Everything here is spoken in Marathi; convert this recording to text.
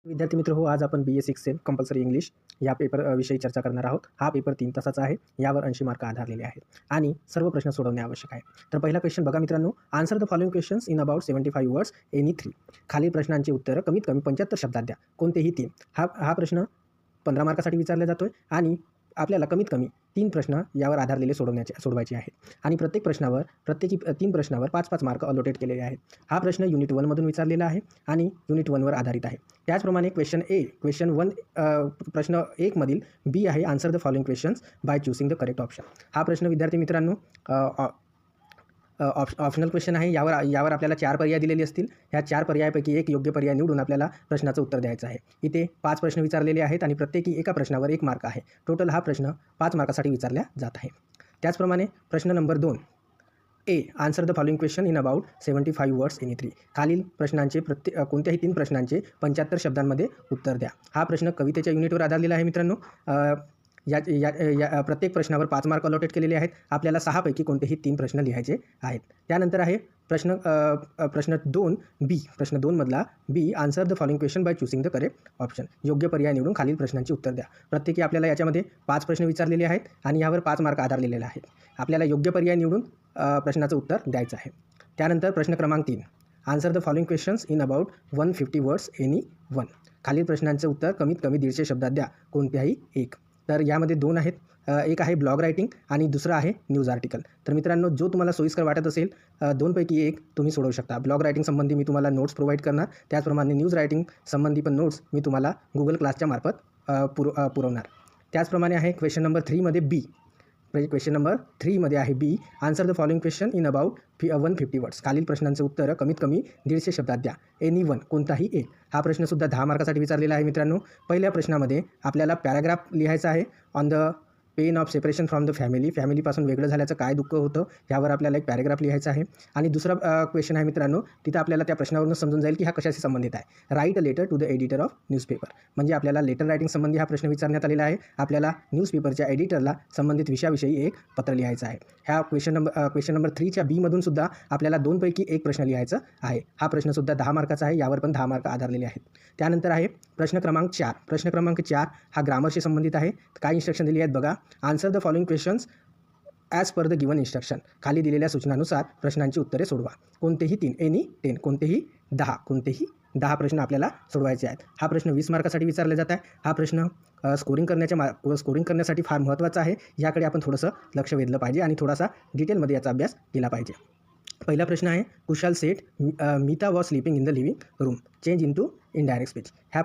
विद्यार्थी मित्र हो, आज आपण BA 6 सेम कंपल्सरी इंग्लिश या पेपर विषयी चर्चा करणार आहोत. हा पेपर 3 तासाचा आहे. यावर 80 मार्क आधारलेले आहेत आणि सर्व प्रश्न सोडवणे आवश्यक आहे. तर पहिला क्वेश्चन बघा मित्रांनो, answer the following questions in about 75 words any 3. खालील प्रश्नांची उत्तरं कमीत कमी 75 शब्दात द्या. कोणतेही 3. हा प्रश्न 15 मार्कासाठी विचारला जातोय आणि आपल्याला कमीत कमी 3 प्रश्न यावर आधारलेले सोडवायचे आहेत आणि प्रत्येकी 3 प्रश्नावर 5-5 मार्क अलॉटेड केलेले आहेत. हा प्रश्न युनिट 1 मधून विचारलेला आहे आणि युनिट 1 वर आधारित आहे. त्याचप्रमाणे क्वेश्चन 1 प्रश्न 1 मधील बी आहे, answer the following questions by choosing the correct option. हा प्रश्न विद्यार्थी मित्रांनो ऑप्शनल क्वेश्चन आहे. यावर आपल्याला 4 पर्याय दिलेले असतील. ह्या 4 पर्यायापैकी एक योग्य पर्याय निवडून आपल्याला प्रश्नाचं उत्तर द्यायचं आहे. इथे 5 प्रश्न विचारलेले आहेत आणि प्रत्येकी एका प्रश्नावर 1 मार्क आहे. टोटल हा प्रश्न 5 मार्कासाठी विचारला जात आहे. त्याचप्रमाणे प्रश्न number 2 A, answer the following question in about 75 words any 3. खालील प्रश्नांचे कोणत्याही 3 प्रश्नांचे 75 शब्दांमध्ये उत्तर द्या. हा प्रश्न कवितेच्या युनिटवर आधारलेला आहे मित्रांनो. या प्रत्येक प्रश्नावर 5 मार्क अलॉटेड केलेले आहेत. आपल्याला 6 पैकी कोणतेही 3 प्रश्न लिहायचे आहेत. त्यानंतर आहे प्रश्न 2 बी. प्रश्न 2 मधला B, answer the following question by choosing the correct option. योग्य पर्याय निवडून खालील प्रश्नांची उत्तर द्या. प्रत्येकी आपल्याला याच्यामध्ये 5 प्रश्न विचारलेले आहेत आणि यावर 5 मार्क आधारलेले आहेत. आपल्याला योग्य पर्याय निवडून प्रश्नाचं उत्तर द्यायचं आहे. त्यानंतर प्रश्न क्रमांक 3, answer the following questions in about 150 words any 1. खालील प्रश्नांचं उत्तर कमीत कमी 150 शब्दात द्या. कोणत्याही एक. तर यामध्ये 2 आहेत. एक आहे ब्लॉग रायटिंग आणि दुसरं आहे न्यूज आर्टिकल. तर मित्रांनो, जो तुम्हाला सोयीस्कर वाटत असेल 2 पैकी एक तुम्ही सोडवू शकता. ब्लॉग रायटिंग संबंधी मी तुम्हाला नोट्स प्रोव्हाइड करणार. त्याचप्रमाणे न्यूज रायटिंग संबंधी पण नोट्स मी तुम्हाला गुगल क्लासच्या मार्फत पुरवणार. त्याचप्रमाणे आहे क्वेश्चन नंबर 3 मध्ये बी. क्वेश्चन नंबर 3 मध्ये आहे B, answer the following question in about 150 words. खालील प्रश्नांचं उत्तर कमीत कमी 150 शब्दात द्या. एनी 1, कोणताही एक. हा प्रश्नसुद्धा 10 मार्कासाठी विचारलेला आहे मित्रांनो. पहिल्या प्रश्नामध्ये आपल्याला पॅराग्राफ लिहायचा आहे. On the pain of separation from the फॅमिलीपासून वेगळं झाल्याचं काय दुःख होतं यावर आपल्याला एक पॅराग्राफ लिहायचा आहे. आणि दुसरा क्वेश्चन आहे मित्रांनो, तिथं आपल्याला त्या प्रश्नावरून समजून जाईल की हा कशाशी संबंधित आहे. Write a letter to the editor of newspaper. म्हणजे आपल्याला लेटर रायटिंग संबंधी हा प्रश्न विचारण्यात आलेला आहे. आपल्याला न्यूजपेपरच्या एडिटरला संबंधित विषयाविषयी एक पत्र लिहायचं आहे. ह्या क्वेश्चन नंबर 3च्या बीमधून सुद्धा आपल्याला 2 पैकी एक प्रश्न लिहायचा आहे. हा प्रश्नसुद्धा 10 मार्काचा आहे. यावर पण 10 मार्क आधारलेले आहेत. त्यानंतर आहे प्रश्न क्रमांक 4. प्रश्न क्रमांक 4 हा ग्रामरशी संबंधित आहे. काय इन्स्ट्रक्शन दिली आहेत बघा. Answer the following questions as per the given instruction. खाली दिलेल्या सूचनानुसार प्रश्नांची उत्तरे सोडवा. कोणतेही 3, एनी 10, कोणतेही 10 प्रश्न आपल्याला सोडवायचे आहेत. हा प्रश्न 20 मार्कासाठी विचारला जात आहे. हा प्रश्न स्कोरिंग करण्यासाठी फार महत्त्वाचा आहे. याकडे आपण थोडंसं लक्ष वेधलं पाहिजे आणि थोडासा डिटेलमध्ये याचा अभ्यास केला पाहिजे. पहिला प्रश्न आहे, Kushal said Mita was sleeping in the living room, change into indirect speech. ह्या